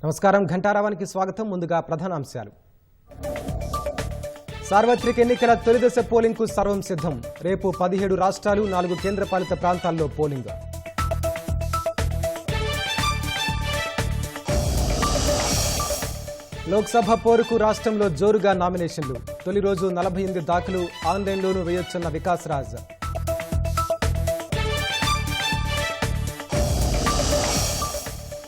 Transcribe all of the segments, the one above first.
నమస్కారం ఘంటారావానికి స్వాగతం. ముందుగా ప్రధానాంశాలు. సార్వత్రిక ఎన్నికల తొలిదశ పోలింగ్ కు సర్వం సిద్ధం. రేపు 17 రాష్ట్రాలు 4 కేంద్రపాలిత ప్రాంతాల్లో పోలింగ్. లోక్సభ పోరుకు రాష్ట్రంలో జోరుగా నామినేషన్లు. తొలి రోజు 48 దాఖలు ఆన్లైన్లోనూ వేయొచ్చన్న వికాస్ రాజ్.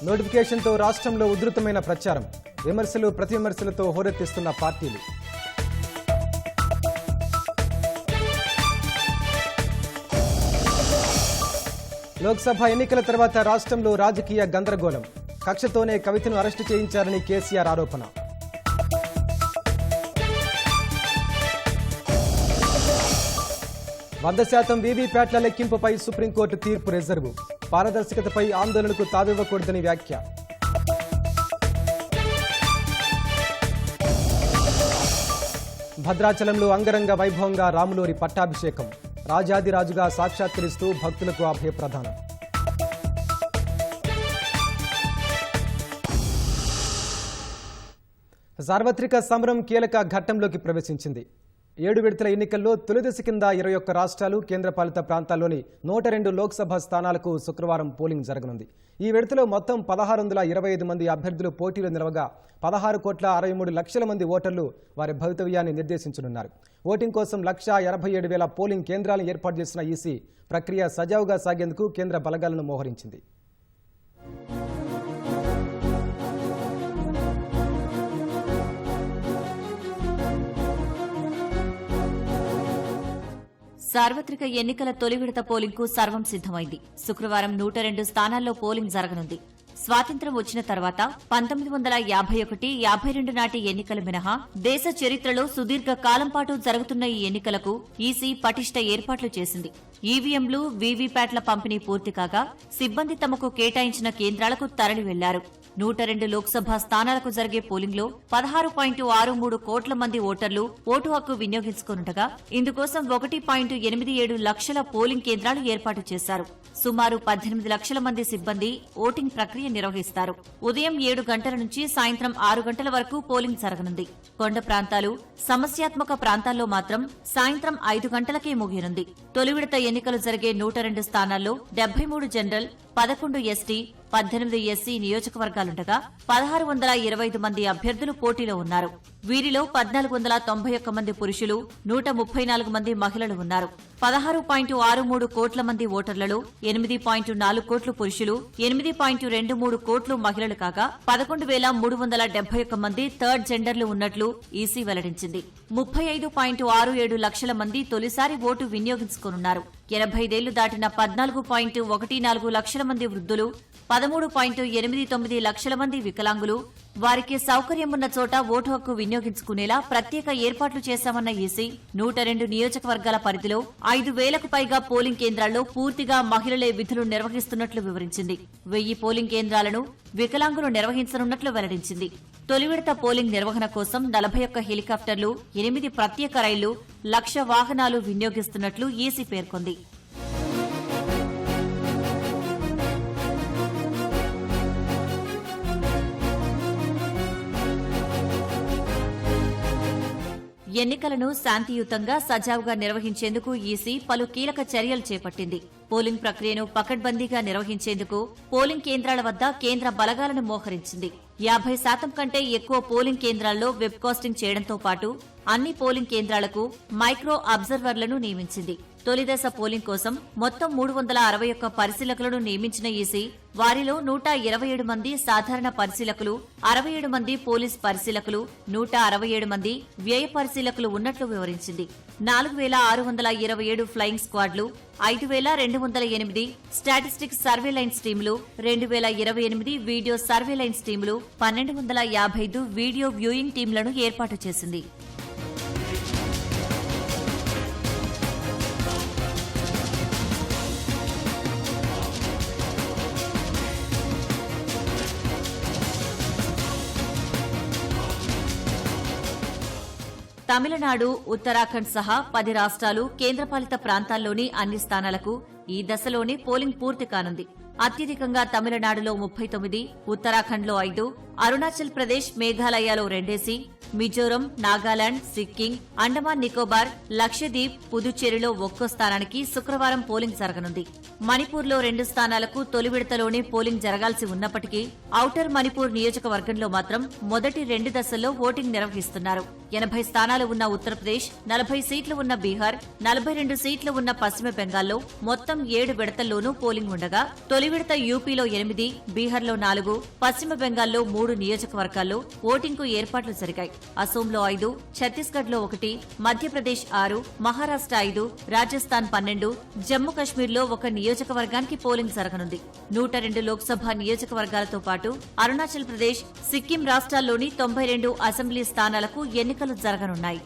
నోటిఫికేషన్తో రాష్ట్రంలో ఉధృతమైన ప్రచారం. విమర్శలు ప్రతివిమర్శలతో హోరెత్తిస్తున్న పార్టీలు. లోక్సభ ఎన్నికల తర్వాత రాష్ట్రంలో రాజకీయ గందరగోళం. కక్షతోనే కవితను అరెస్టు చేయించారని కేసీఆర్ ఆరోపణ. వంద శాతం వీవీప్యాట్ల లెక్కింపుపై సుప్రీంకోర్టు తీర్పు రిజర్వు. పారదర్శకతపై ఆందోళనకు తావివ్వకూడదని వ్యాఖ్య. భద్రాచలంలో అంగరంగ వైభవంగా రాములోరి పట్టాభిషేకం. రాజాదిరాజుగా సాక్షాత్కరిస్తూ భక్తులకు అభయప్రదానం. సార్వత్రిక సమరం కీలక ఘట్టంలోకి ప్రవేశించింది. 7 విడతల ఎన్నికల్లో తొలిదశ కింద 21 రాష్ట్రాలు కేంద్రపాలిత ప్రాంతాల్లోని 102 లోక్సభ స్థానాలకు శుక్రవారం పోలింగ్ జరగనుంది. ఈ విడతలో మొత్తం 1625 మంది అభ్యర్థులు పోటీలో నిలవగా 16,63,00,000 మంది ఓటర్లు వారి భవితవ్యాన్ని నిర్దేశించనున్నారు. ఓటింగ్ కోసం 1,87,000 పోలింగ్ కేంద్రాలను ఏర్పాటు చేసిన ఈసీ ప్రక్రియ సజావుగా సాగేందుకు కేంద్ర బలగాలను మోహరించింది. సార్వత్రిక ఎన్నికల తొలి విడత పోలింగ్ కు సర్వం సిద్దమైంది. శుక్రవారం 102 స్థానాల్లో పోలింగ్ జరగనుంది. స్వాతంత్ర్యం వచ్చిన తర్వాత 1951, 52 నాటి ఎన్నికలు మినహా దేశ చరిత్రలో సుదీర్ఘ కాలం పాటు జరుగుతున్న ఈ ఎన్నికలకు ఈసీ పటిష్ట ఏర్పాట్లు చేసింది. ఈవీఎంలు, వీవీప్యాట్ల పంపిణీ పూర్తి కాగా సిబ్బంది తమకు కేటాయించిన కేంద్రాలకు తరలి వెళ్లారు. 102 లోక్సభ స్థానాలకు జరిగే పోలింగ్లో 16.63 కోట్ల మంది ఓటర్లు ఓటు హక్కు వినియోగించుకోనుండగా ఇందుకోసం 1.87 లక్షల పోలింగ్ కేంద్రాలు ఏర్పాటు చేశారు. సుమారు 18 లక్షల మంది సిబ్బంది ఓటింగ్ ప్రక్రియ నిర్వహిస్తారు. ఉదయం 7 గంటల నుంచి సాయంత్రం 6 గంటల వరకు పోలింగ్ జరగనుంది. కొండ ప్రాంతాలు, సమస్యాత్మక ప్రాంతాల్లో మాత్రం సాయంత్రం 5 గంటలకే ముగియనుంది. తొలి విడత ఎన్నికలు జరిగే 102 స్థానాల్లో 73 జనరల్, 11 ఎస్టీ, 18 ఎస్సీ నియోజకవర్గాలుండగా 1625 మంది అభ్యర్థులు పోటీలో ఉన్నారు. వీరిలో 1491 మంది పురుషులు, 134 మంది మహిళలు ఉన్నారు. 16.63 కోట్ల మంది ఓటర్లలో 8.4 కోట్లు పురుషులు, 8.23 కోట్లు మహిళలు కాగా 11,371 మంది థర్డ్ జెండర్లు ఉన్నట్లు ఈసీ వెల్లడించింది. 35.67 లక్షల మంది తొలిసారి ఓటు వినియోగించుకోనున్నారు. 85 దాటిన 14.14 లక్షల మంది వృద్ధులు, 13.89 లక్షల మంది వికలాంగులు, వారికి సౌకర్యం ఉన్న చోట ఓటు హక్కు వినియోగించుకునేలా ప్రత్యేక ఏర్పాట్లు చేశామన్న ఈసీ 102 నియోజకవర్గాల పరిధిలో 5,000కు పైగా పోలింగ్ కేంద్రాల్లో పూర్తిగా మహిళలే విధులు నిర్వహిస్తున్నట్లు వివరించింది. 1000 పోలింగ్ కేంద్రాలను వికలాంగులు నిర్వహించనున్నట్లు వెల్లడించింది. తొలి విడత పోలింగ్ నిర్వహణ కోసం 41 హెలికాప్టర్లు, 8 ప్రత్యేక రైళ్లు, 1,00,000 వాహనాలు వినియోగిస్తున్నట్లు ఈసీ పేర్కొంది. ఎన్నికలను శాంతియుతంగా సజావుగా నిర్వహించేందుకు ఈసీ పలు కీలక చర్యలు చేపట్టింది. పోలింగ్ ప్రక్రియను పకడ్బందీగా నిర్వహించేందుకు పోలింగ్ కేంద్రాల వద్ద కేంద్ర బలగాలను మోహరించింది. 50% కంటే ఎక్కువ పోలింగ్ కేంద్రాల్లో వెబ్కాస్టింగ్ చేయడంతో పాటు అన్ని పోలింగ్ కేంద్రాలకు మైక్రో అబ్జర్వర్లను నియమించింది. తొలిదశ పోలింగ్ కోసం మొత్తం 361 పరిశీలకులను నియమించిన ఈసీ వారిలో 127 మంది సాధారణ పరిశీలకులు, 67 మంది పోలీస్ పరిశీలకులు, 167 మంది వ్యయ పరిశీలకులు ఉన్నట్లు వివరించింది. 4,627 ఫ్లయింగ్ స్క్వాడ్లు, 5,208 స్టాటిస్టిక్స్ సర్వేలైన్స్ టీంలు, 2,028 వీడియో సర్వేలైన్స్ టీంలు, 1,255 వీడియో వ్యూయింగ్ టీంలను ఏర్పాటు చేసింది. తమిళనాడు, ఉత్తరాఖండ్ సహా 10 రాష్ట్రాలు, కేంద్రపాలిత ప్రాంతాల్లోని అన్ని స్థానాలకు ఈ దశలోనే పోలింగ్ పూర్తి కానుంది. అత్యధికంగా తమిళనాడులో 39, ఉత్తరాఖండ్లో 5, అరుణాచల్ ప్రదేశ్, మేఘాలయలో 2 మిజోరం, నాగాలాండ్, సిక్కిం, అండమాన్ నికోబార్, లక్షద్వీప్, పుదుచ్చేరిలో 1 స్థానానికి శుక్రవారం పోలింగ్ జరగనుంది. మణిపూర్లో 2 స్థానాలకు తొలి విడతలోనే పోలింగ్ జరగాల్సి ఉన్నప్పటికీ ఔటర్ మణిపూర్ నియోజకవర్గంలో మాత్రం మొదటి 2 దశల్లో ఓటింగ్ నిర్వహిస్తున్నారు. 80 స్థానాలు ఉన్న ఉత్తరప్రదేశ్, 40 సీట్లు ఉన్న బీహార్, 42 సీట్లు ఉన్న పశ్చిమ బెంగాల్లో మొత్తం 7 విడతల్లోనూ పోలింగ్ ఉండగా తొలి విడత యూపీలో 8, బీహార్లో 4, పశ్చిమ బెంగాల్లో 3 నియోజకవర్గాల్లో ఓటింగ్కు ఏర్పాట్లు జరిగాయి. అసోంలో 5, ఛత్తీస్గఢ్లో 1, మధ్యప్రదేశ్ 6, మహారాష్ట్ర 5, రాజస్థాన్ 12, జమ్మూ కశ్మీర్లో 1 నియోజకవర్గానికి పోలింగ్ జరగనుంది. 102 లోక్సభ నియోజకవర్గాలతో పాటు అరుణాచల్ ప్రదేశ్, సిక్కిం రాష్ట్రాల్లోని 92 అసెంబ్లీ స్థానాలకు ఎన్నికలు జరగనున్నాయి.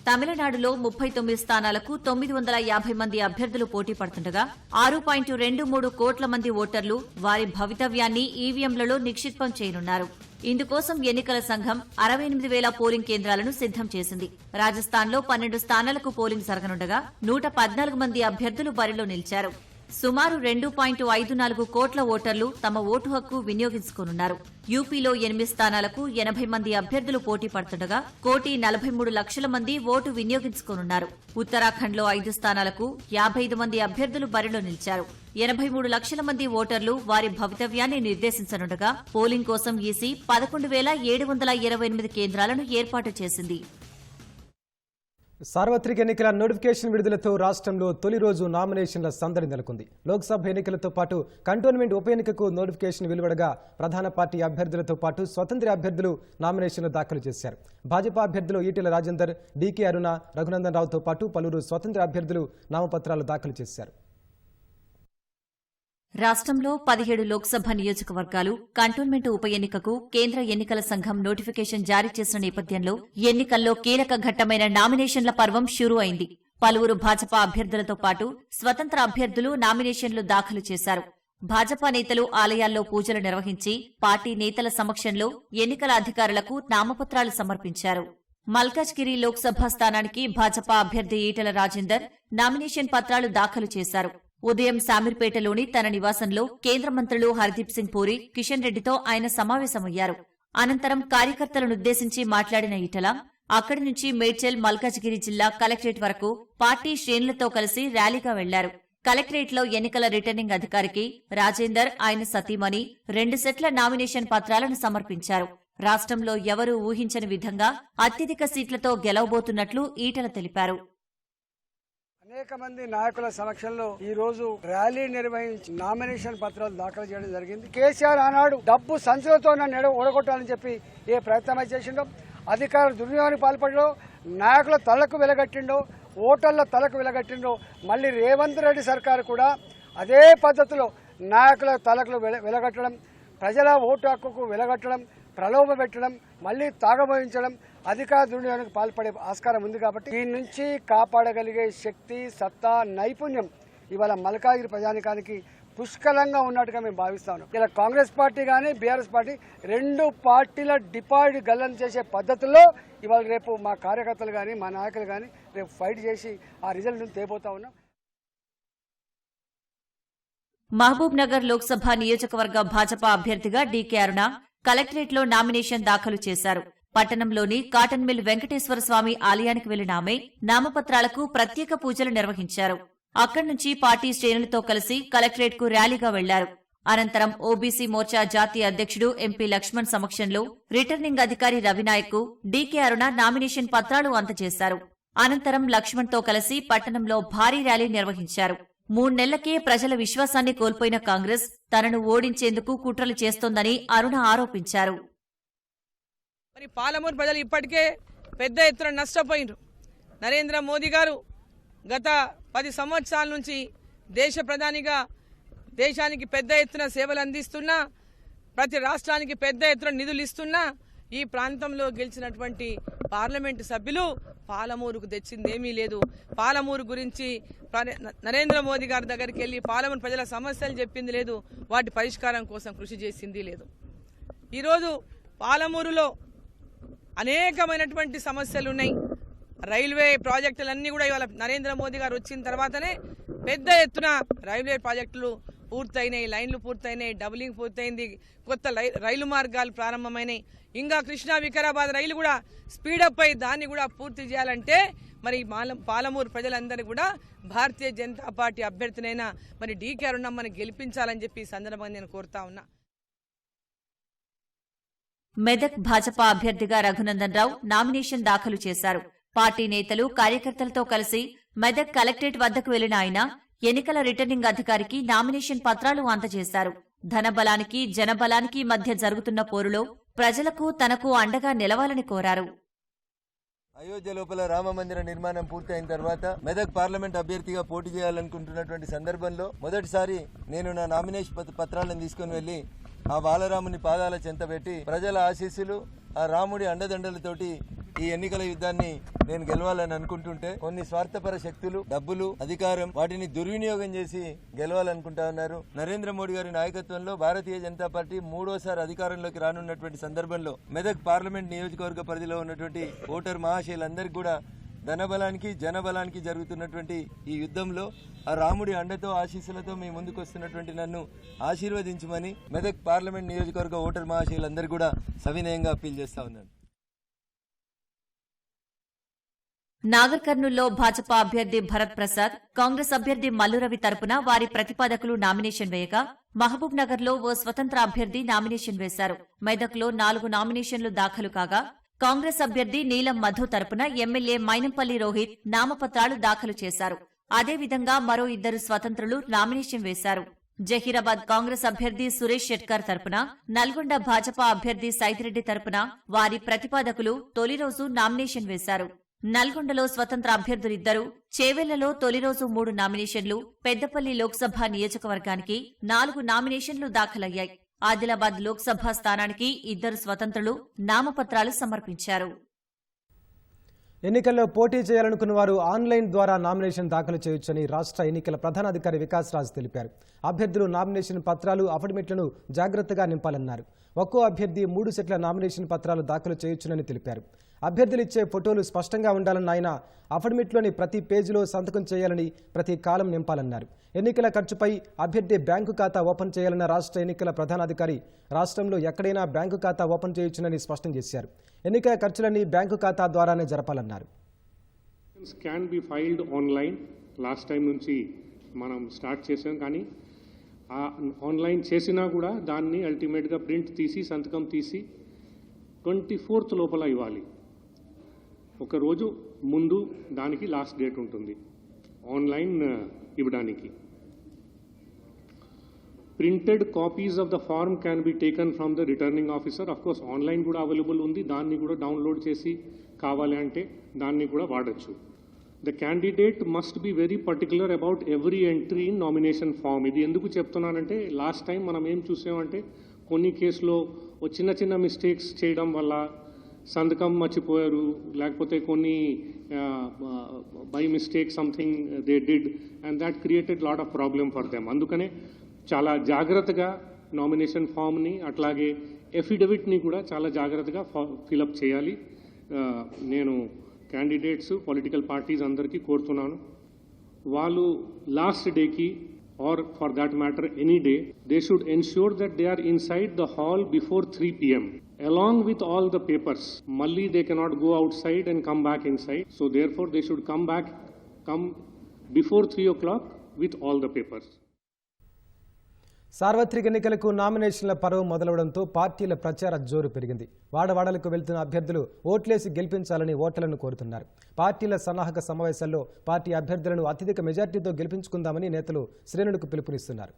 తమిళనాడులో 39 స్థానాలకు 950 మంది అభ్యర్థులు పోటీ పడుతుండగా 6.23 కోట్ల మంది ఓటర్లు వారి భవితవ్యాన్ని ఈవీఎంలలో నిక్షిప్తం చేయనున్నారు. ఇందుకోసం ఎన్నికల సంఘం 68,000 పోలింగ్ కేంద్రాలను సిద్దం చేసింది. రాజస్థాన్లో 12 స్థానాలకు పోలింగ్ జరగనుండగా 114 మంది అభ్యర్థులు బరిలో నిలిచారు. సుమారు 2.54 కోట్ల ఓటర్లు తమ ఓటు హక్కు వినియోగించుకోనున్నారు. యూపీలో 8 స్థానాలకు 80 మంది అభ్యర్థులు పోటీ పడుతుండగా 1,43,00,000 మంది ఓటు వినియోగించుకోనున్నారు. ఉత్తరాఖండ్లో 5 స్థానాలకు 55 మంది అభ్యర్థులు బరిలో నిలిచారు. 83 లక్షల మంది ఓటర్లు వారి భవితవ్యాన్ని నిర్దేశించనుండగా పోలింగ్ కోసం ఈసీ 11,728 కేంద్రాలను ఏర్పాటు చేసింది. సార్వత్రిక ఎన్నికల నోటిఫికేషన్ విడుదలతో రాష్ట్రంలో తొలి రోజు నామినేషన్ల సందడి నెలకొంది. లోక్సభ ఎన్నికలతో పాటు కంటోన్మెంట్ ఉప ఎన్నికకు నోటిఫికేషన్ వెలువడగా ప్రధాన పార్టీ అభ్యర్థులతో పాటు స్వతంత్ర అభ్యర్థులు నామినేషన్లు దాఖలు చేశారు. భాజపా అభ్యర్థులు ఈటెల రాజేందర్, డీకే అరుణ, రఘునందన్ రావుతో పాటు పలువురు స్వతంత్ర అభ్యర్థులు నామపత్రాలు దాఖలు చేశారు. రాష్ట్రంలో 17 లోక్సభ నియోజకవర్గాలు కంటోన్మెంట్ ఉప ఎన్నికకు కేంద్ర ఎన్నికల సంఘం నోటిఫికేషన్ జారీ చేసిన నేపథ్యంలో ఎన్నికల్లో కీలక ఘట్టమైన నామినేషన్ల పర్వం షురూ అయింది. పలువురు భాజపా అభ్యర్థులతో పాటు స్వతంత్ర అభ్యర్థులు నామినేషన్లు దాఖలు చేశారు. భాజపా నేతలు ఆలయాల్లో పూజలు నిర్వహించి పార్టీ నేతల సమక్షంలో ఎన్నికల అధికారులకు నామపత్రాలు సమర్పించారు. మల్కాజ్గిరి లోక్సభ స్థానానికి భాజపా అభ్యర్థి ఈటెల రాజేందర్ నామినేషన్ పత్రాలు దాఖలు చేశారు. ఉదయం శామీర్పేటలోని తన నివాసంలో కేంద్ర మంత్రులు హర్దీప్ సింగ్ పూరి, కిషన్ రెడ్డితో ఆయన సమావేశమయ్యారు. అనంతరం కార్యకర్తలనుద్దేశించి మాట్లాడిన ఈటెల అక్కడి నుంచి మేడ్చల్, మల్కాజ్గిరి జిల్లా కలెక్టరేట్ వరకు పార్టీ శ్రేణులతో కలిసి ర్యాలీగా వెళ్లారు. కలెక్టరేట్లో ఎన్నికల రిటర్నింగ్ అధికారికి రాజేందర్, ఆయన సతీమణి 2 సెట్ల నామినేషన్ పత్రాలను సమర్పించారు. రాష్ట్రంలో ఎవరూ ఊహించని విధంగా అత్యధిక సీట్లతో గెలవబోతున్నట్లు ఈటెల తెలిపారు. అనేక మంది నాయకుల సమక్షంలో ఈ రోజు ర్యాలీ నిర్వహించి నామినేషన్ పత్రాలు దాఖలు చేయడం జరిగింది. కేసీఆర్ ఆనాడు డబ్బు సంచులతో నన్ను ఓడగొట్టాలని చెప్పి ఏ ప్రయత్నం చేసిండో, అధికారులు దుర్వినియోగానికి పాల్పడో, నాయకుల తలకు వెలగట్టిండో, ఓటర్ల తలకు వెలగట్టిండో, మళ్ళీ రేవంత్ రెడ్డి సర్కారు కూడా అదే పద్ధతిలో నాయకుల తలకు వెలగట్టడం, ప్రజల ఓటు హక్కుకు వెలగట్టడం, ప్రలోభ పెట్టడం, మళ్లీ తాగబోయించడం, అధికార దుర్వినియోగానికి పాల్పడే ఆస్కారం ఉంది. కాబట్టి దీని నుంచి కాపాడగలిగే శక్తి, సత్తా, నైపుణ్యం ఇవాళ మల్కాజ్గిరి ప్రజానికానికి పుష్కలంగా ఉన్నట్టుగా మేము భావిస్తాం. ఇలా కాంగ్రెస్ పార్టీ కానీ బీఆర్ఎస్ పార్టీ 2 పార్టీల డిపాజిట్ గల్లం చేసే పద్ధతుల్లో ఇవాళ రేపు మా కార్యకర్తలు కానీ మా నాయకులు కానీ రేపు ఫైట్ చేసి ఆ రిజల్ట్ తేబోతా ఉన్నాం. మహబూబ్ నగర్ లోక్సభ నియోజకవర్గ భాజపా అభ్యర్థిగా డీకే అరుణ కలెక్టరేట్లో నామినేషన్ దాఖలు చేశారు. పట్టణంలోని కాటన్ మిల్ వెంకటేశ్వర స్వామి ఆలయానికి వెళ్లిన ఆమె నామపత్రాలకు ప్రత్యేక పూజలు నిర్వహించారు. అక్కడి నుంచి పార్టీ శ్రేణులతో కలిసి కలెక్టరేట్కు ర్యాలీగా వెళ్లారు. అనంతరం ఓబీసీ మోర్చా జాతీయ అధ్యక్షుడు ఎంపీ లక్ష్మణ్ సమక్షంలో రిటర్నింగ్ అధికారి రవినాయక్, డీకే అరుణ నామినేషన్ పత్రాలు అందజేశారు. అనంతరం లక్ష్మణ్తో కలిసి పట్టణంలో భారీ ర్యాలీ నిర్వహించారు. 3 నెలలకే ప్రజల విశ్వాసాన్ని కోల్పోయిన కాంగ్రెస్ తనను ఓడించేందుకు కుట్రలు చేస్తోందని అరుణ ఆరోపించారు. మరి పాలమూరు ప్రజలు ఇప్పటికే పెద్ద ఎత్తున నష్టపోయినారు. నరేంద్ర మోదీ గారు గత 10 సంవత్సరాల నుంచి దేశ ప్రధానిగా దేశానికి పెద్ద ఎత్తున సేవలు అందిస్తున్నా, ప్రతి రాష్ట్రానికి పెద్ద ఎత్తున నిధులు ఇస్తున్నా, ఈ ప్రాంతంలో గెలిచినటువంటి పార్లమెంటు సభ్యులు పాలమూరుకు తెచ్చిందేమీ లేదు. పాలమూరు గురించి నరేంద్ర మోదీ గారి దగ్గరికి వెళ్లి పాలమూరు ప్రజల సమస్యలు చెప్పింది లేదు, వాటి పరిష్కారం కోసం కృషి చేసింది లేదు. ఈరోజు పాలమూరులో అనేకమైనటువంటి సమస్యలు ఉన్నాయి. రైల్వే ప్రాజెక్టులన్నీ కూడా ఇవాళ నరేంద్ర మోదీ గారు వచ్చిన తర్వాతనే పెద్ద ఎత్తున రైల్వే ప్రాజెక్టులు పూర్తయినాయి, లైన్లు పూర్తయినాయి, డబులింగ్ పూర్తయింది, కొత్త రైలు మార్గాలు ప్రారంభమైనాయి. ఇంకా కృష్ణా వికారాబాద్ రైలు కూడా స్పీడప్ అయి దాన్ని కూడా పూర్తి చేయాలంటే మరి పాలమూరు ప్రజలందరూ కూడా భారతీయ జనతా పార్టీ అభ్యర్థినైనా మరి డీకే అరుణమ్మని గెలిపించాలని చెప్పి ఈ సందర్భంగా నేను కోరుతా ఉన్నా. మెదక్ భాజపా అభ్యర్థిగా రఘునందన్ రావు నామినేషన్ దాఖలు చేశారు. పార్టీ నేతలు కార్యకర్తలతో కలిసి మెదక్ కలెక్టరేట్ వద్దకు వెళ్లిన ఆయన ఎన్నికల రిటర్నింగ్ అధికారికి నామినేషన్ పత్రాలు అందజేశారు. ధనబలానికి జనబలానికి మధ్య జరుగుతున్న పోరులో ప్రజలకు తనకు అండగా నిలవాలని కోరారు. అయోధ్య లోపల రామ మందిర నిర్మాణం పూర్తయిన తర్వాత మెదక్ పార్లమెంట్ అభ్యర్థిగా పోటీ చేయాలనుకుంటున్నటువంటి సందర్భంలో మొదటిసారి నేను నా నామినేషన్ పత్రాలను తీసుకుని వెళ్లి ఆ బాలరాముని పాదాల చెంత పెట్టి ప్రజల ఆశీస్సులు, ఆ రాముడి అండదండలతోటి ఈ ఎన్నికల యుద్ధాన్ని నేను గెలవాలని అనుకుంటుంటే కొన్ని స్వార్థపర శక్తులు, డబ్బులు, అధికారం వాటిని దుర్వినియోగం చేసి గెలవాలనుకుంటా ఉన్నారు. నరేంద్ర మోడీ గారి నాయకత్వంలో భారతీయ జనతా పార్టీ మూడోసారి అధికారంలోకి రానున్నటువంటి సందర్భంలో మెదక్ పార్లమెంట్ నియోజకవర్గ పరిధిలో ఉన్నటువంటి ఓటర్ మహాశయులందరికీ కూడా ధనబలానికి జనబలానికి జరుగుతున్నటువంటి ఈ యుద్ధంలో ఆ రాముడి అండతో ఆశీస్సులతో మీ ముందుకు వస్తున్నటువంటి నన్ను ఆశీర్వదించమని మెదక్ పార్లమెంట్ నియోజకవర్గ ఓటర్ మహాశయులందరూ కూడా సవినయంగా అప్పీల్ చేస్తా ఉన్నాను. నాగర్ కర్నూల్లో భాజపా అభ్యర్థి భరత్ ప్రసాద్, కాంగ్రెస్ అభ్యర్థి మల్లురవి తరపున వారి ప్రతిపాదకులు నామినేషన్ వేయగా మహబూబ్ నగర్ లో ఓ స్వతంత్ర అభ్యర్థి నామినేషన్ వేశారు. మెదక్లో 4 నామినేషన్లు దాఖలు కాగా కాంగ్రెస్ అభ్యర్థి నీలం మధు తరపున ఎమ్మెల్యే మైనంపల్లి రోహిత్ నామపత్రాలు దాఖలు చేశారు. అదేవిధంగా మరో 2 స్వతంత్రులు నామినేషన్ వేశారు. జహీరాబాద్ కాంగ్రెస్ అభ్యర్థి సురేష్ షెట్కర్ తరపున, నల్గొండ భాజపా అభ్యర్థి సైదిరెడ్డి తరపున వారి ప్రతిపాదకులు తొలి రోజు నామినేషన్ వేశారు. నల్గొండలో స్వతంత్ర అభ్యర్థులిద్దరూ, చేవెళ్లలో తొలి రోజు 3 నామినేషన్లు, పెద్దపల్లి లోక్సభ నియోజకవర్గానికి 4 నామినేషన్లు దాఖలయ్యాయి. ఆదిలాబాద్ లోక్సభ స్థానానికి 2 స్వతంత్రులు నామపత్రాలు సమర్పించారు. ఎన్నికల్లో పోటీ చేయాలనుకున్న వారు ఆన్లైన్ ద్వారా నామినేషన్ దాఖలు చేయొచ్చని రాష్ట్ర ఎన్నికల ప్రధానాధికారి వికాస్ రాజ్ తెలిపారు. అభ్యర్థులు నామినేషన్ పత్రాలు, అఫిడవిట్లను జాగ్రత్తగా నింపాలన్నారు. ఒక్కో అభ్యర్థి 3 సెట్ల నామినేషన్ పత్రాలు దాఖలు చేయొచ్చునని తెలిపారు. అభ్యర్థులు ఇచ్చే ఫోటోలు స్పష్టంగా ఉండాలన్న ఆయన అఫిడవిట్లోని ప్రతి పేజీలో సంతకం చేయాలని, ప్రతి కాలం నింపాలన్నారు. ఎన్నికల ఖర్చుపై అభ్యర్థి బ్యాంకు ఖాతా ఓపెన్ చేయాలన్న రాష్ట్ర ఎన్నికల ప్రధానాధికారి రాష్ట్రంలో ఎక్కడైనా బ్యాంకు ఖాతా ఓపెన్ చేయొచ్చునని స్పష్టం చేశారు. ఎన్నికల ఖర్చులన్నీ బ్యాంకు ఖాతా ద్వారానే జరపాలన్నారు. Can be filed online. Last time నుంచి మనం స్టార్ట్ చేసాం, కానీ ఆన్లైన్ చేసినా కూడా దాన్ని అల్టిమేట్గా ప్రింట్ తీసి సంతకం తీసి 24th లోపల ఇవ్వాలి. ఒకరోజు ముందు దానికి లాస్ట్ డేట్ ఉంటుంది ఆన్లైన్ ఇవ్వడానికి. Printed copies of the form can be taken from the returning officer. Of course, online కూడా అవైలబుల్ ఉంది, దాన్ని కూడా డౌన్లోడ్ చేసి కావాలి అంటే దాన్ని కూడా వాడచ్చు. The candidate must be very particular about every entry in nomination form. ఇది ఎందుకు చెప్తున్నానంటే లాస్ట్ టైం మనం ఏం చూసామంటే కొన్ని కేసులో చిన్న చిన్న మిస్టేక్స్ చేయడం వల్ల సంతకం మర్చిపోయారు, లేకపోతే కొన్ని by mistake something they did and that created lot of problem for them. అందుకనే చాలా జాగ్రత్తగా నామినేషన్ ఫామ్ని అట్లాగే ఎఫిడవిట్ని కూడా చాలా జాగ్రత్తగా ఫిలప్ చేయాలి. నేను క్యాండిడేట్స్, పొలిటికల్ పార్టీస్ అందరికీ కోరుతున్నాను, వాళ్ళు లాస్ట్ డేకి or for that matter any day, they should ensure that they are inside the hall before 3 p.m. along with all the papers. Malli they cannot go outside and come back inside. So therefore they should come before 3 o'clock with all the papers. సార్వత్రిక ఎన్నికలకు నామినేషన్ల పర్వం మొదలవడంతో పార్టీల ప్రచార జోరు పెరిగింది. వాడవాడలకు వెళ్తున్న అభ్యర్థులు ఓట్లేసి గెలిపించాలని ఓటర్లను కోరుతున్నారు. పార్టీల సన్నాహక సమావేశాల్లో పార్టీ అభ్యర్థులను అత్యధిక మెజార్టీతో గెలిపించుకుందామని నేతలు శ్రేణులకు పిలుపునిస్తున్నారు.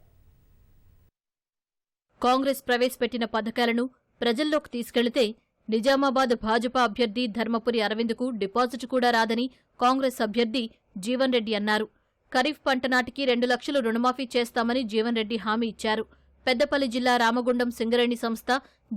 కాంగ్రెస్ ప్రవేశపెట్టిన పథకాలను ప్రజల్లోకి తీసుకెళ్తే నిజామాబాద్ భాజపా అభ్యర్థి ధర్మపురి అరవింద్కు డిపాజిట్ కూడా రాదని కాంగ్రెస్ అభ్యర్థి జీవన్ రెడ్డి అన్నారు. ఖరీఫ్ పంట నాటికి 2 లక్షలు రుణమాఫీ చేస్తామని జీవన్ రెడ్డి హామీ ఇచ్చారు. పెద్దపల్లి జిల్లా రామగుండం సింగరేణి సంస్థ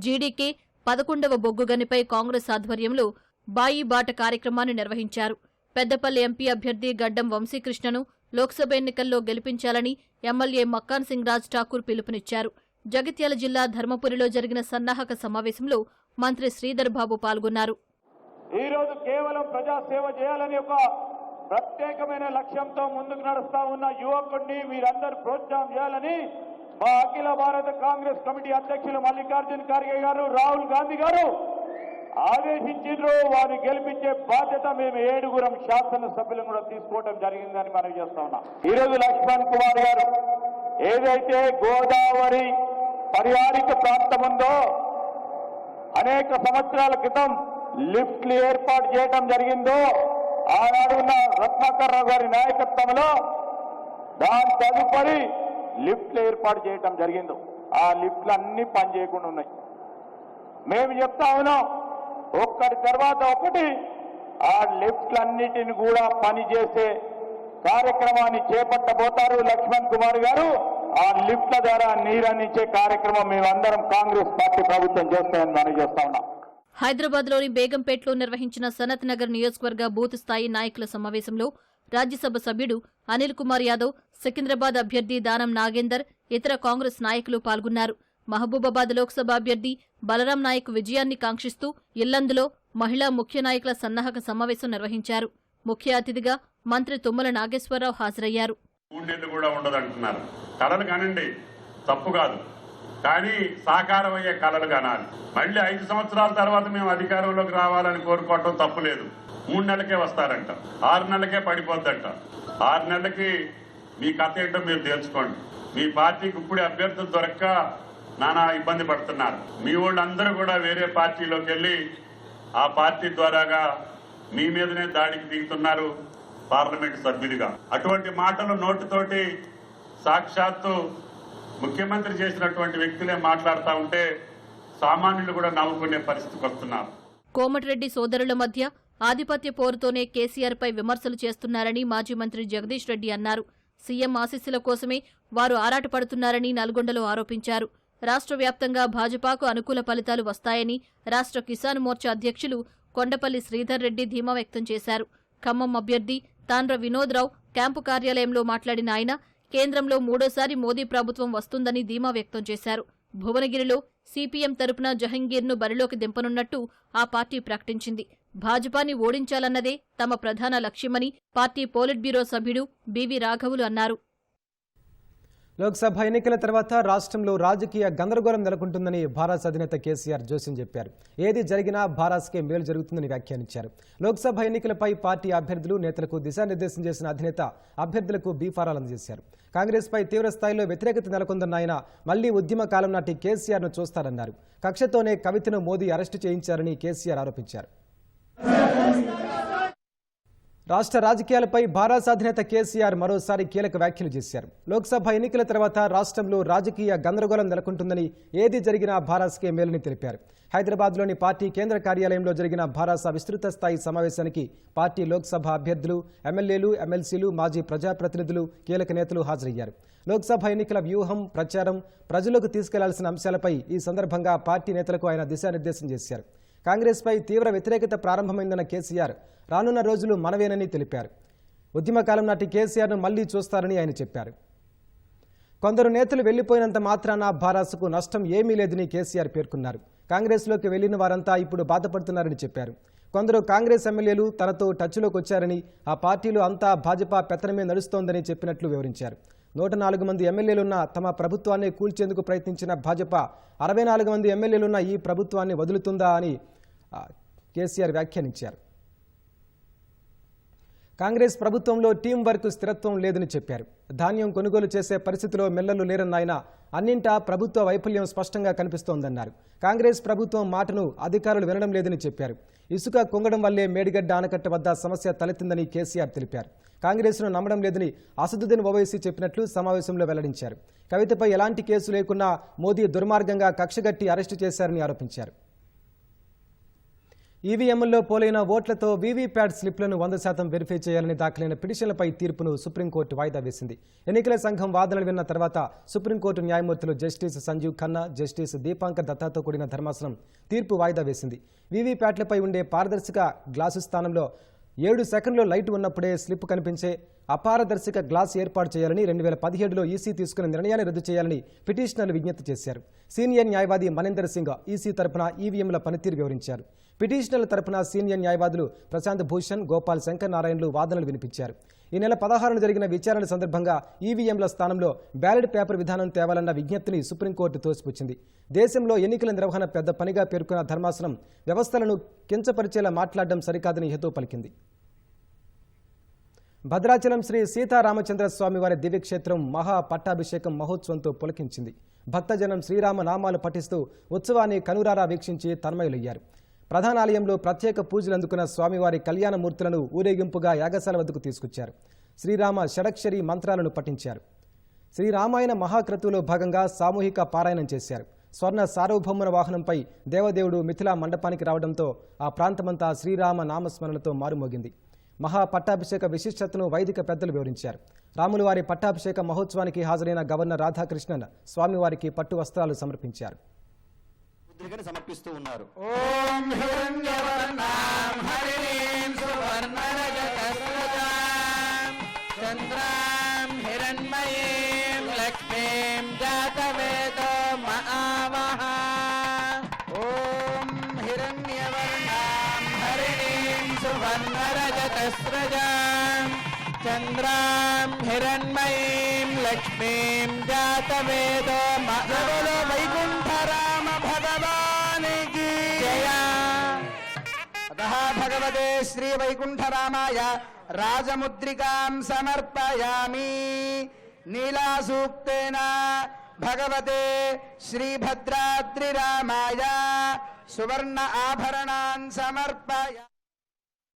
జీడీకే 11వ బొగ్గు గనిపై కాంగ్రెస్ ఆధ్వర్యంలో బాయి బాట కార్యక్రమాన్ని నిర్వహించారు. పెద్దపల్లి ఎంపీ అభ్యర్థి గడ్డం వంశీకృష్ణను లోక్సభ ఎన్నికల్లో గెలిపించాలని ఎమ్మెల్యే మక్కాన్ సింగ్ రాజ్ ఠాకూర్ పిలుపునిచ్చారు. జగిత్యాల జిల్లా ధర్మపురిలో జరిగిన సన్నాహక సమావేశంలో మంత్రి శ్రీధర్ బాబు పాల్గొన్నారు. ఈ రోజు కేవలం ప్రజాసేవ చేయాలని ఒక ప్రత్యేకమైన లక్ష్యంతో ముందుకు నడుస్తా ఉన్న యువకుడిని మీరందరూ ప్రోత్సాహం చేయాలని మా అఖిల భారత కాంగ్రెస్ కమిటీ అధ్యక్షులు మల్లికార్జున ఖార్గే గారు, రాహుల్ గాంధీ గారు ఆదేశించారు. వారిని గెలిపించే బాధ్యత మేము 7 శాసనసభ్యులను కూడా తీసుకోవడం జరిగిందని మనం చేస్తా ఉన్నాం. ఈ రోజు లక్ష్మణ్ కుమార్ గారు ఏదైతే గోదావరి పరిహారిక ప్రాంతం ఉందో అనేక సంవత్సరాల క్రితం లిఫ్ట్లు ఏర్పాటు చేయడం జరిగిందో ఆనాడు ఉన్న రత్నాకర్ రావు గారి నాయకత్వంలో దాని తదుపరి లిఫ్ట్లు ఏర్పాటు చేయడం జరిగిందో ఆ లిఫ్ట్లు అన్ని పనిచేయకుండా ఉన్నాయి. మేము చెప్తా ఉన్నాం ఒక్కటి తర్వాత ఒకటి ఆ లిఫ్ట్లన్నిటిని కూడా పనిచేసే కార్యక్రమాన్ని చేపట్టబోతారు లక్ష్మణ్ కుమార్ గారు. ఆ లిఫ్ట్ల ద్వారా నీరందించే కార్యక్రమం మేమందరం కాంగ్రెస్ పార్టీ ప్రభుత్వం చేస్తామని మనం చేస్తా ఉన్నాం. హైదరాబాద్లోని బేగంపేటలో నిర్వహించిన సనత్ నగర్ నియోజకవర్గ బూత్ స్థాయి నాయకుల సమావేశంలో రాజ్యసభ సభ్యుడు అనిల్ కుమార్ యాదవ్, సికింద్రాబాద్ అభ్యర్థి దానం నాగేందర్, ఇతర కాంగ్రెస్ నాయకులు పాల్గొన్నారు. మహబూబాబాద్ లోక్సభ అభ్యర్థి బలరాం నాయక్ విజయాన్ని కాంక్షిస్తూ ఇల్లందులో మహిళా ముఖ్య నాయకుల సన్నాహక సమావేశం నిర్వహించారు. ముఖ్య అతిథిగా మంత్రి తుమ్మల నాగేశ్వరరావు హాజరయ్యారు. కళలు కానండి, తప్పు కాదు, కానీ సాకారం అయ్యే కళలు కానాలి. మళ్ళీ 5 సంవత్సరాల తర్వాత మేము అధికారంలోకి రావాలని కోరుకోవటం తప్పు లేదు. 3 నెలలకే వస్తారంట, 6 నెలలకే పడిపోద్దంట. 6 నెలలకి మీ కథ ఏంటో మీరు తెలుసుకోండి. మీ పార్టీకి ఇప్పుడే అభ్యర్థులు దొరక్క నానా ఇబ్బంది పడుతున్నారు. మీ వాళ్ళందరూ కూడా వేరే పార్టీలోకి వెళ్ళి ఆ పార్టీ ద్వారాగా మీ మీదనే దాడికి దిగుతున్నారు పార్లమెంట్ సభ్యుడిగా. అటువంటి మాటలు నోటితోటి సాక్షాత్తు ముఖ్యమంత్రి చేసినటువంటి వ్యక్తులే మాట్లాడుతూ ఉంటే సామాన్యులు కూడా నవ్వుకునే పరిస్థితికి వస్తున్నారు. కోమటిరెడ్డి సోదరుల మధ్య ఆధిపత్య పోరుతోనే కేసీఆర్పై విమర్శలు చేస్తున్నారని మాజీ మంత్రి జగదీష్ రెడ్డి అన్నారు. సీఎం ఆశీస్సుల కోసమే వారు ఆరాటపడుతున్నారని నల్గొండలో ఆరోపించారు. రాష్ట్ర వ్యాప్తంగా భాజపాకు అనుకూల ఫలితాలు వస్తాయని రాష్ట్ర కిసాన్ మోర్చా అధ్యక్షులు కొండపల్లి శ్రీధర్ రెడ్డి ధీమా వ్యక్తం చేశారు. ఖమ్మం అభ్యర్థి తాండ్ర వినోద్ రావు క్యాంపు కార్యాలయంలో మాట్లాడిన ఆయన కేంద్రంలో 3వ మోదీ ప్రభుత్వం వస్తుందని ధీమా వ్యక్తం చేశారు. భువనగిరిలో సిపిఎం తరపున జహంగీర్ను బరిలోకి దింపనున్నట్టు ఆ పార్టీ ప్రకటించింది. భాజపాని ఓడించాలన్నదే తమ ప్రధాన లక్ష్యమని పార్టీ పోలిట్ బ్యూరో సభ్యుడు బివి రాఘవులు అన్నారు. లోక్సభ ఎన్నికల తర్వాత రాష్ట్రంలో రాజకీయ గందరగోళం నెలకొంటుందని భారత్ అధినేత కేసీఆర్ జోస్యం చెప్పారు. ఏది జరిగినా భారత్కే మేలు జరుగుతుందని వ్యాఖ్యానించారు. లోక్సభ ఎన్నికలపై పార్టీ అభ్యర్థులు నేతలకు దిశానిర్దేశం చేసిన అధినేత అభ్యర్థులకు బీఫారాలు అందజేశారు. కాంగ్రెస్పై తీవ్ర స్థాయిలో వ్యతిరేకత నెలకొందన్న ఆయన మళ్లీ ఉద్యమ కాలం నాటి కేసీఆర్ను చూస్తారన్నారు. కక్షతోనే కవితను మోదీ అరెస్టు చేయించారని కేసీఆర్ ఆరోపించారు. రాష్ట్ర రాజకీయాలపై భారత అధినేత కేసీఆర్ మరోసారి కీలక వ్యాఖ్యలు చేశారు. లోక్సభ ఎన్నికల తర్వాత రాష్ట్రంలో రాజకీయ గందరగోళం నెలకొంటుందని, ఏది జరిగినా భారత్కే మేలని తెలిపారు. హైదరాబాద్లోని పార్టీ కేంద్ర కార్యాలయంలో జరిగిన భారత విస్తృత స్థాయి సమావేశానికి పార్టీ లోక్సభ అభ్యర్థులు, ఎమ్మెల్యేలు, ఎమ్మెల్సీలు, మాజీ ప్రజాప్రతినిధులు, కీలక నేతలు హాజరయ్యారు. లోక్సభ ఎన్నికల వ్యూహం, ప్రచారం, ప్రజలకు తీసుకెళ్లాల్సిన అంశాలపై ఈ సందర్భంగా పార్టీ నేతలకు ఆయన దిశానిర్దేశం చేశారు. కాంగ్రెస్పై తీవ్ర వ్యతిరేకత ప్రారంభమైందన్న కేసీఆర్ రానున్న రోజులు మనవేనని తెలిపారు. ఉద్యమకాలం నాటి కేసీఆర్ను మళ్లీ చూస్తారని ఆయన చెప్పారు. కొందరు నేతలు వెళ్లిపోయినంత మాత్రాన భారత్కు నష్టం ఏమీ లేదని కేసీఆర్ పేర్కొన్నారు. కాంగ్రెస్లోకి వెళ్లిన వారంతా ఇప్పుడు బాధపడుతున్నారని చెప్పారు. కొందరు కాంగ్రెస్ ఎమ్మెల్యేలు తనతో టచ్లోకి వచ్చారని, ఆ పార్టీలో అంతా భాజపా పెత్తనమే నడుస్తోందని చెప్పినట్లు వివరించారు. 104 మంది ఎమ్మెల్యేలున్న తమ ప్రభుత్వాన్ని కూల్చేందుకు ప్రయత్నించిన భాజపా 64 మంది ఎమ్మెల్యేలున్న ఈ ప్రభుత్వాన్ని వదులుతుందా అని కేసీఆర్ వ్యాఖ్యానించారు. కాంగ్రెస్ ప్రభుత్వంలో టీం వర్క్ స్థిరత్వం లేదని చెప్పారు. ధాన్యం కొనుగోలు చేసే పరిస్థితిలో మిల్లర్లు లేరన్న ఆయన అన్నింటా ప్రభుత్వ వైఫల్యం స్పష్టంగా కనిపిస్తోందన్నారు. కాంగ్రెస్ ప్రభుత్వం మాటను అధికారులు వినడం లేదని చెప్పారు. ఇసుక కుంగడం వల్లే మేడిగడ్డ ఆనకట్ట వద్ద సమస్య తలెత్తిందని కేసీఆర్ తెలిపారు. కాంగ్రెస్ను నమ్మడం లేదని అసదుద్దీన్ ఓవైసీ చెప్పినట్లు సమావేశంలో వెల్లడించారు. కవితపై ఎలాంటి కేసు లేకున్నా మోదీ దుర్మార్గంగా కక్షగట్టి అరెస్టు చేశారని ఆరోపించారు. ఈవీఎంల్లో పోలైన ఓట్లతో వీవీప్యాట్ స్లిప్లను 100% వెరిఫై చేయాలని దాఖలైన పిటిషన్లపై తీర్పును సుప్రీంకోర్టు వాయిదా వేసింది. ఎన్నికల సంఘం వాదనలు విన్న తర్వాత సుప్రీంకోర్టు న్యాయమూర్తులు జస్టిస్ సంజీవ్ ఖన్నా, జస్టిస్ దీపాంకర్ దత్తాతో కూడిన ధర్మాసనం తీర్పు వాయిదా వేసింది. వీవీప్యాట్లపై ఉండే పారదర్శక గ్లాసు స్థానంలో 7 సెకండ్లో లైట్ ఉన్నప్పుడే స్లిప్ కనిపించే అపారదర్శక గ్లాస్ ఏర్పాటు చేయాలని 2017లో ఈసీ తీసుకున్న నిర్ణయాన్ని రద్దు చేయాలని పిటిషనర్లు విజ్ఞప్తి చేశారు. సీనియర్ న్యాయవాది మనీందర్ సింగ్ ఈసీ తరపున ఈవీఎంల పనితీరు వివరించారు. పిటిషనర్ల తరపున సీనియర్ న్యాయవాదులు ప్రశాంత్ భూషణ్, గోపాల్ శంకర్ నారాయణలు వాదనలు వినిపించారు. ఈ నెల 16న జరిగిన విచారణ సందర్భంగా ఈవీఎంల స్థానంలో బ్యాలెట్ పేపర్ విధానం తేవాలన్న విజ్ఞప్తిని సుప్రీంకోర్టు తోసిపుచ్చింది. దేశంలో ఎన్నికల నిర్వహణ పెద్ద పనిగా పేర్కొన్న ధర్మాసనం వ్యవస్థలను కించపరిచేలా మాట్లాడడం సరికాదని హితవు పలికింది. భద్రాచలం శ్రీ సీతారామచంద్ర స్వామివారి దివ్యక్షేత్రం మహా పట్టాభిషేకం మహోత్సవంతో పులకించింది. భక్తజనం శ్రీరామ నామాలు పఠిస్తూ ఉత్సవాన్ని కనురారా వీక్షించి తన్మయులయ్యారు. ప్రధానాలయంలో ప్రత్యేక పూజలు అందుకున్న స్వామివారి కళ్యాణమూర్తులను ఊరేగింపుగా యాగశాల వద్దకు తీసుకొచ్చారు. శ్రీరామ షడక్షరి మంత్రాలను పఠించారు. శ్రీరామాయణ మహాక్రతువులో భాగంగా సామూహిక పారాయణం చేశారు. స్వర్ణ సార్వభౌముల వాహనంపై దేవదేవుడు మిథిలా మండపానికి రావడంతో ఆ ప్రాంతమంతా శ్రీరామ నామస్మరణతో మారుమోగింది. మహా పట్టాభిషేక విశిష్టతను వైదిక పెద్దలు వివరించారు. రాములవారి పట్టాభిషేక మహోత్సవానికి హాజరైన గవర్నర్ రాధాకృష్ణన్ స్వామివారికి పట్టు వస్త్రాలు సమర్పించారు. సమర్పిస్తూ ఉన్నారు. ఓం హిరణ్యవర్ణాం హరిణీం సువర్ణరజతస్రజాం చంద్రాం హిరణ్మయీం లక్ష్మీం జాతవేదో మహావహ. ఓం హిరణ్యవర్ణాం హరిణీం సువర్ణరజతస్రజాం చంద్రాం హిరణ్మయీం లక్ష్మీం జాతవేదో మహావహ. వైకుంఠరామ భగవానికి జయ. అతః భగవతే శ్రీ వైకుంఠరామాయ రాజముద్రికాం సమర్పయామి. నీలాసూక్తేన భగవతే శ్రీభద్రాద్రిరామాయ సువర్ణ ఆభరణాన్ సమర్పయామి.